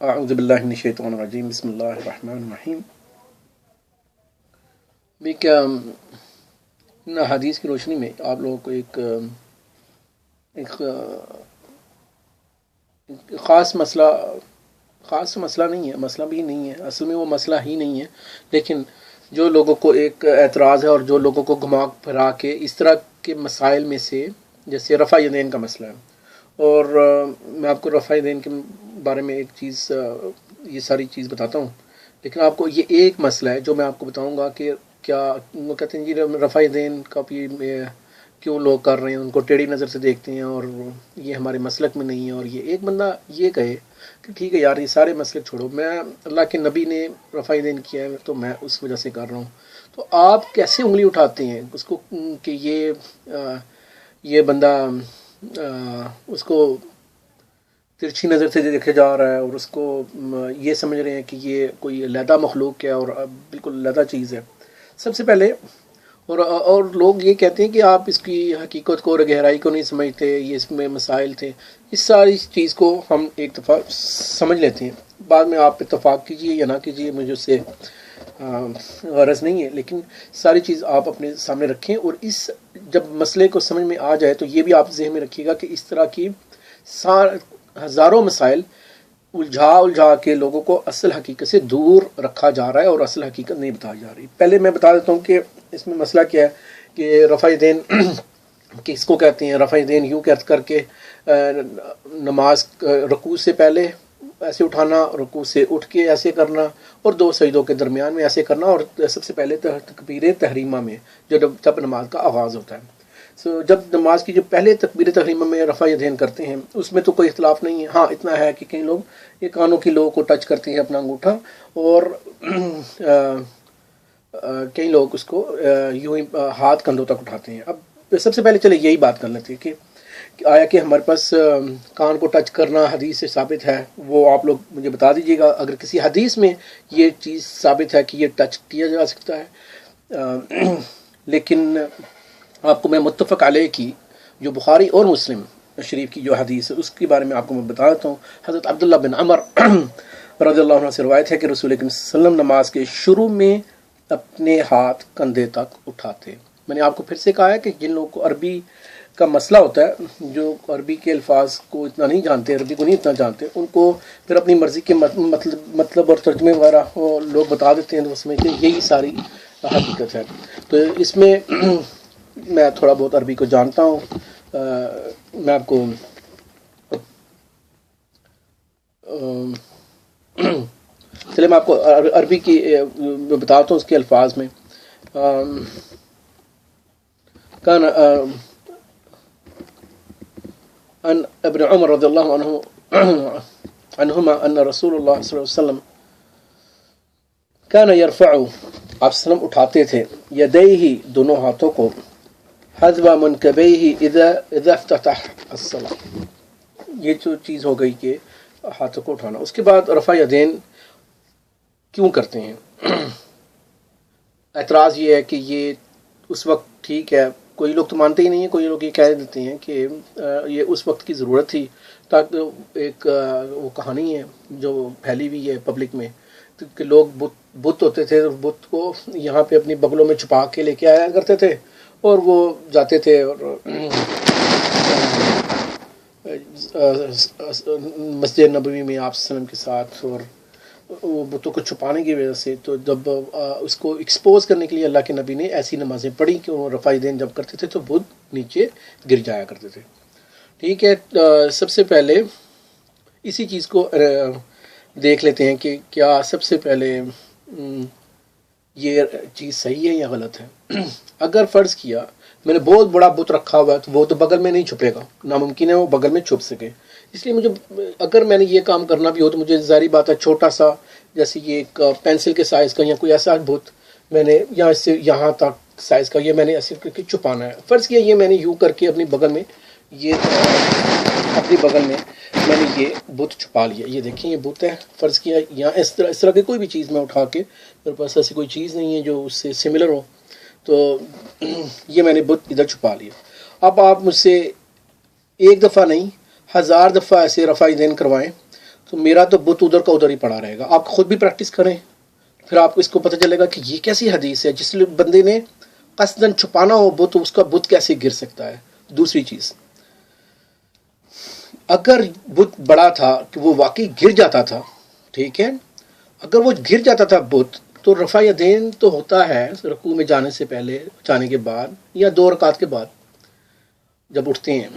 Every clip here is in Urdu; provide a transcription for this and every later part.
اعوذ باللہ من الشیطان الرجیم، بسم اللہ الرحمن الرحیم۔ بھی کیا ان حدیث کی روشنی میں آپ لوگوں کو ایک خاص مسئلہ نہیں ہے، مسئلہ بھی نہیں ہے، اصل میں وہ مسئلہ ہی نہیں ہے، لیکن جو لوگوں کو ایک اعتراض ہے اور جو لوگوں کو گھما پھرا کے اس طرح کے مسائل میں سے، جیسے رفع یدین کا مسئلہ ہے، اور میں آپ کو رفع یدین کے بارے میں ایک چیز، یہ ساری چیز بتاتا ہوں، لیکن آپ کو یہ ایک مسئلہ ہے جو میں آپ کو بتاؤں گا کہ کیا وہ کہتے ہیں جی رفع یدین کا بھی کیوں لوگ کر رہے ہیں، ان کو ٹیڑھی نظر سے دیکھتے ہیں اور یہ ہمارے مسلک میں نہیں ہے، اور یہ ایک بندہ یہ کہے کہ ٹھیک ہے یار یہ سارے مسلک چھوڑو، میں اللہ کے نبی نے رفع یدین کیا ہے تو میں اس وجہ سے کر رہا ہوں، تو آپ کیسے انگلی اٹھاتے ہیں اس کو کہ یہ بندہ اس کو ترچھی نظر سے دیکھا جا رہا ہے، اور اس کو یہ سمجھ رہے ہیں کہ یہ کوئی علیحدہ مخلوق ہے اور بالکل علیحدہ چیز ہے۔ سب سے پہلے اور لوگ یہ کہتے ہیں کہ آپ اس کی حقیقت کو اور گہرائی کو نہیں سمجھتے، یہ اس میں مسائل تھے، اس ساری چیز کو ہم ایک دفعہ سمجھ لیتے ہیں، بعد میں آپ اتفاق کیجئے یا نہ کیجئے، مجھے اس سے غرض نہیں ہے، لیکن ساری چیز آپ اپنے سامنے رکھیں، اور اس جب مسئلے کو سمجھ میں آ جائے تو یہ بھی آپ ذہن میں رکھیے گا کہ اس طرح کی ہزاروں مسائل الجھا کے لوگوں کو اصل حقیقت سے دور رکھا جا رہا ہے اور اصل حقیقت نہیں بتائی جا رہی۔ پہلے میں بتا دیتا ہوں کہ اس میں مسئلہ کیا ہے کہ رفع یدین کس کو کہتے ہیں۔ رفع یدین یوں کر کے نماز رکوع سے پہلے ایسے اٹھانا، رکوع سے اٹھ کے ایسے کرنا، اور دو سجدوں کے درمیان میں ایسے کرنا، اور سب سے پہلے تکبیر تحریمہ میں جب نماز کا آغاز ہوتا ہے، جب نماز کی جو پہلے تکبیر تحریمہ میں رفع یدین کرتے ہیں اس میں تو کوئی اختلاف نہیں ہے، ہاں اتنا ہے کہ کئی لوگ یہ کانوں کی لوگوں کو ٹچ کرتے ہیں اپنا انگوٹھا، اور کئی لوگ اس کو یوں ہی ہاتھ کندھوں تک اٹھاتے ہیں۔ اب سب سے پہلے چلے یہی بات کر لیتے ہیں کہ آیا کہ ہمارے پاس کان کو ٹچ کرنا حدیث سے ثابت ہے، وہ آپ لوگ مجھے بتا دیجیے گا اگر کسی حدیث میں یہ چیز ثابت ہے کہ یہ ٹچ کیا جا سکتا ہے۔ لیکن آپ کو میں متفق علیہ کی جو بخاری اور مسلم شریف کی جو حدیث ہے اس کے بارے میں آپ کو میں بتا دیتا ہوں۔ حضرت عبداللہ بن عمر رضی اللہ عنہ سے روایت ہے کہ رسول اکرم صلی اللہ علیہ وسلم نماز کے شروع میں اپنے ہاتھ کندھے تک اٹھاتے۔ میں نے آپ کو پھر سے کہا ہے کہ جن لوگوں کو عربی کا مسئلہ ہوتا ہے، جو عربی کے الفاظ کو اتنا نہیں جانتے، عربی کو نہیں اتنا جانتے، ان کو پھر اپنی مرضی کے مطلب اور ترجمے وغیرہ وہ لوگ بتا دیتے ہیں، تو اس میں کہ یہی ساری حقیقت ہے۔ تو اس میں میں تھوڑا بہت عربی کو جانتا ہوں، میں آپ کو چلے میں آپ کو عربی کی بتاتا ہوں اس کے الفاظ میں۔ کان ان ابن عمر رضی اللہ عنہما ان رسول اللہ صلی اللہ علیہ وسلم کان یرفع، آپ وسلم اٹھاتے تھے، یدیہ دونوں ہاتھوں کو، حذو منکبیہ اذا افتتح الصلاۃ، یہ جو چیز ہو گئی کہ ہاتھوں کو اٹھانا۔ اس کے بعد رفع یدین کیوں کرتے ہیں؟ اعتراض یہ ہے کہ یہ اس وقت ٹھیک ہے، کوئی لوگ تو مانتے ہی نہیں ہیں، کوئی لوگ یہ کہہ دیتے ہیں کہ یہ اس وقت کی ضرورت تھی، تاکہ ایک وہ کہانی ہے جو پھیلی ہوئی ہے پبلک میں کہ لوگ بت ہوتے تھے، بت کو یہاں پہ اپنی بغلوں میں چھپا کے لے کے آیا کرتے تھے، اور وہ جاتے تھے اور مسجد نبوی میں آپ وسلم کے ساتھ، اور وہ بتوں کو چھپانے کی وجہ سے، تو جب اس کو ایکسپوز کرنے کے لیے اللہ کے نبی نے ایسی نمازیں پڑھی کہ وہ رفع یدین جب کرتے تھے تو بت نیچے گر جایا کرتے تھے۔ ٹھیک ہے، سب سے پہلے اسی چیز کو دیکھ لیتے ہیں کہ کیا سب سے پہلے یہ چیز صحیح ہے یا غلط ہے۔ اگر فرض کیا میں نے بہت بڑا بت رکھا ہوا ہے تو وہ تو بغل میں نہیں چھپے گا، ناممکن ہے وہ بغل میں چھپ سکے، اس لیے مجھے اگر میں نے یہ کام کرنا بھی ہو تو مجھے ظاہری بات ہے چھوٹا سا، جیسے یہ ایک پینسل کے سائز کا یا کوئی ایسا بت میں نے یہاں سے یہاں تک سائز کا، یہ میں نے ایسے کر کے چھپانا ہے۔ فرض کیا یہ میں نے یوں کر کے اپنی بغل میں، یہ اپنی بغل میں میں نے یہ بت چھپا لیا، یہ دیکھیں یہ بت ہے، فرض کیا یہاں اس طرح کی کوئی بھی چیز میں اٹھا کے، میرے پاس ایسی کوئی چیز نہیں ہے جو اس سے سملر ہو، تو یہ میں نے بت ادھر چھپا لیا۔ اب آپ مجھ سے ایک دفعہ نہیں 1000 دفعہ ایسے رفع یدین کروائیں تو میرا تو بت ادھر کا ادھر ہی پڑا رہے گا. آپ خود بھی پریکٹس کریں, پھر آپ کو اس کو پتہ چلے گا کہ یہ کیسی حدیث ہے. جس بندے نے قصدن چھپانا ہو بت, اس کا بت کیسے گر سکتا ہے. دوسری چیز, اگر بت بڑا تھا کہ وہ واقعی گر جاتا تھا, ٹھیک ہے, اگر وہ گر جاتا تھا بت, تو رفع یدین تو ہوتا ہے رکوع میں جانے سے پہلے, جانے کے بعد, یا 2 رکعت کے بعد جب اٹھتے ہیں.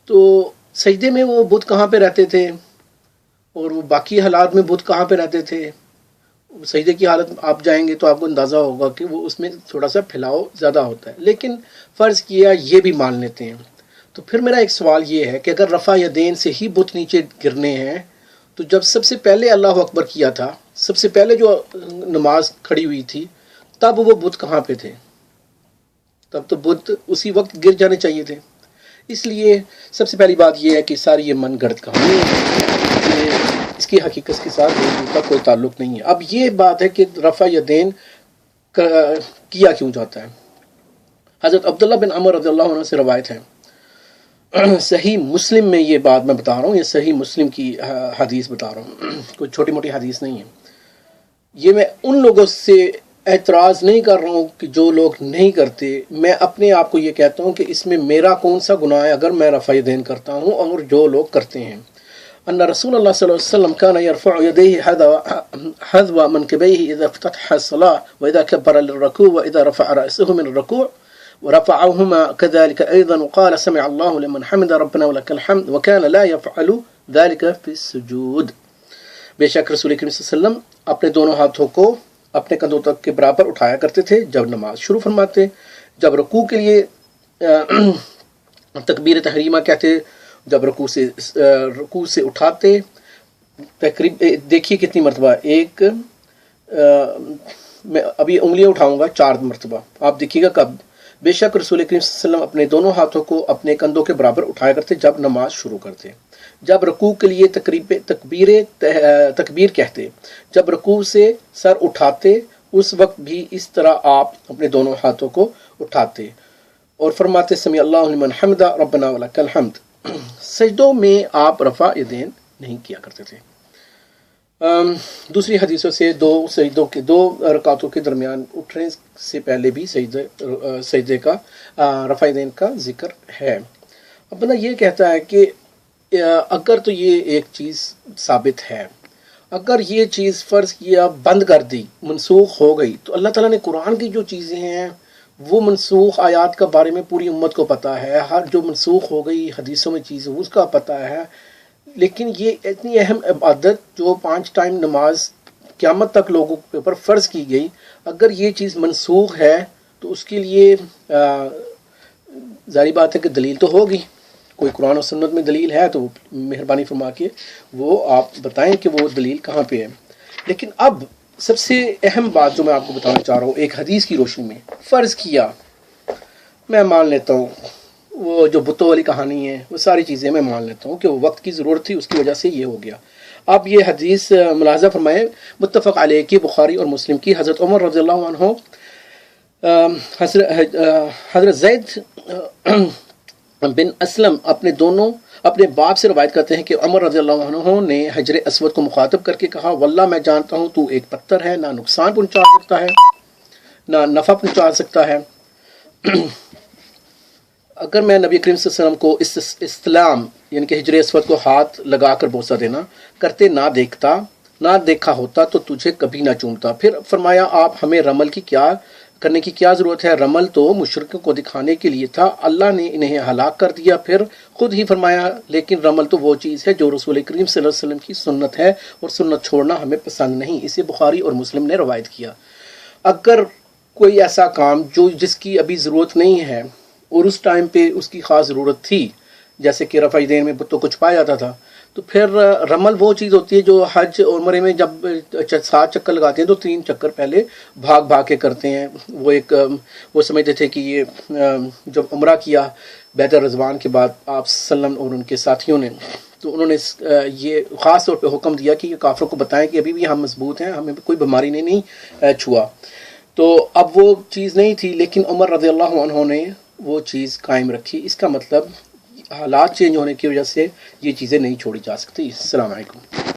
تو سجدے میں وہ بت کہاں پہ رہتے تھے, اور وہ باقی حالات میں بت کہاں پہ رہتے تھے. سجدے کی حالت آپ جائیں گے تو آپ کو اندازہ ہوگا کہ وہ اس میں تھوڑا سا پھیلاؤ زیادہ ہوتا ہے. لیکن فرض کیا یہ بھی مان لیتے ہیں, تو پھر میرا ایک سوال یہ ہے کہ اگر رفع یدین سے ہی بت نیچے گرنے ہیں, تو جب سب سے پہلے اللہ اکبر کیا تھا, سب سے پہلے جو نماز کھڑی ہوئی تھی, تب وہ بت کہاں پہ تھے؟ تب تو بت اسی وقت گر جانے چاہیے تھے. اس لیے سب سے پہلی بات یہ ہے کہ ساری یہ من گھڑت کہانی ہے, اس کی حقیقت کے ساتھ کا کوئی تعلق نہیں ہے. اب یہ بات ہے کہ رفع یدین کیا کیوں جاتا ہے. حضرت عبداللہ بن عمر رضی اللہ عنہ سے روایت ہے, صحیح مسلم میں یہ بات میں بتا رہا ہوں, یہ صحیح مسلم کی حدیث بتا رہا ہوں, کوئی چھوٹی موٹی حدیث نہیں ہے. یہ میں ان لوگوں سے اعتراض نہیں کر رہا ہوں کہ جو لوگ نہیں کرتے, میں اپنے آپ کو یہ کہتا ہوں کہ اس میں میرا کون سا گناہ ہے اگر میں رفع یدین کرتا ہوں اور جو لوگ کرتے ہیں. ان رسول اللہ صلی اللہ علیہ وسلم كان يرفع يديه حذو منكبيه اذا افتتح الصلاه واذا كبر للركوع واذا رفع راسه من الركوع ورفعهما كذلك ايضا وقال سمع الله لمن حمد ربنا ولك الحمد وكان لا يفعل ذلك في السجود. بے شک رسول کریم صلی اللہ علیہ وسلم اپنے دونوں ہاتھوں کو اپنے کندھوں تک کے برابر اٹھایا کرتے تھے جب نماز شروع فرماتے, جب رکوع کے لیے تکبیر تحریمہ کہتے, جب رکوع سے اٹھاتے. تقریب دیکھیے کتنی مرتبہ, ایک میں ابھی انگلیاں اٹھاؤں گا 4 مرتبہ, آپ دیکھیے گا کب. بے شک رسول کریم صلی اللہ علیہ وسلم اپنے دونوں ہاتھوں کو اپنے کندھوں کے برابر اٹھایا کرتے جب نماز شروع کرتے. جب رکوع کے لیے تکبیر کہتے, جب رکوع سے سر اٹھاتے اس وقت بھی اس طرح آپ اپنے دونوں ہاتھوں کو اٹھاتے اور فرماتے سمیع اللہ لمن حمد ربنا ولک الحمد. سجدوں میں آپ رفع یدین نہیں کیا کرتے تھے. دوسری حدیثوں سے 2 سجدوں کے 2 رکعتوں کے درمیان اٹھنے سے پہلے بھی سجدے کا رفع یدین کا ذکر ہے. اب بندہ یہ کہتا ہے کہ اگر تو یہ ایک چیز ثابت ہے, اگر یہ چیز فرض کیا بند کر دی, منسوخ ہو گئی, تو اللہ تعالیٰ نے قرآن کی جو چیزیں ہیں وہ منسوخ آیات کا بارے میں پوری امت کو پتہ ہے, ہر جو منسوخ ہو گئی حدیثوں میں چیز اس کا پتہ ہے. لیکن یہ اتنی اہم عبادت جو 5 ٹائم نماز قیامت تک لوگوں کے اوپر فرض کی گئی, اگر یہ چیز منسوخ ہے تو اس کے لیے ظاہری بات ہے کہ دلیل تو ہوگی. کوئی قرآن و سنت میں دلیل ہے تو مہربانی فرما کے وہ آپ بتائیں کہ وہ دلیل کہاں پہ ہے. لیکن اب سب سے اہم بات جو میں آپ کو بتانا چاہ رہا ہوں, ایک حدیث کی روشنی میں فرض کیا میں مان لیتا ہوں وہ جو بتوں والی کہانی ہے وہ ساری چیزیں میں مان لیتا ہوں کہ وہ وقت کی ضرورت تھی, اس کی وجہ سے یہ ہو گیا. اب یہ حدیث ملاحظہ فرمائیں, متفق علیہ کی بخاری اور مسلم کی. حضرت عمر رضی اللہ عنہ حضرت زید بن اسلم اپنے باپ سے روایت کرتے ہیں کہ عمر رضی اللہ عنہ نے حجر اسود کو مخاطب کر کے کہا, واللہ میں جانتا ہوں تو ایک پتھر ہے, نہ نقصان پہنچا سکتا ہے نہ نفع پہنچا سکتا ہے. اگر میں نبی کریم صلی اللہ علیہ وسلم کو استلام یعنی کہ حجر اسود کو ہاتھ لگا کر بوسہ دینا کرتے نہ دیکھا ہوتا تو تجھے کبھی نہ چومتا. پھر فرمایا, آپ ہمیں رمل کرنے کی کیا ضرورت ہے, رمل تو مشرکوں کو دکھانے کے لیے تھا, اللہ نے انہیں ہلاک کر دیا. پھر خود ہی فرمایا, لیکن رمل تو وہ چیز ہے جو رسول کریم صلی اللہ علیہ وسلم کی سنت ہے اور سنت چھوڑنا ہمیں پسند نہیں. اسے بخاری اور مسلم نے روایت کیا. اگر کوئی ایسا کام جس کی ابھی ضرورت نہیں ہے اور اس ٹائم پہ اس کی خاص ضرورت تھی, جیسے کہ رفع یدین میں بتوں کو چھپایا جاتا تھا, تو پھر رمل وہ چیز ہوتی ہے جو حج اور عمرے میں جب 7 چکر لگاتے ہیں تو 3 چکر پہلے بھاگ کے کرتے ہیں. وہ سمجھتے تھے کہ یہ جب عمرہ کیا بیت الرضوان کے بعد آپ صلی اللہ علیہ وسلم اور ان کے ساتھیوں نے, تو انہوں نے یہ خاص طور پہ حکم دیا کہ یہ کافروں کو بتائیں کہ ابھی بھی ہم مضبوط ہیں, ہمیں کوئی بیماری نے نہیں چھوا. تو اب وہ چیز نہیں تھی, لیکن عمر رضی اللہ عنہ نے وہ چیز قائم رکھی. اس کا مطلب حالات چینج ہونے کی وجہ سے یہ چیزیں نہیں چھوڑی جا سکتی. السلام علیکم.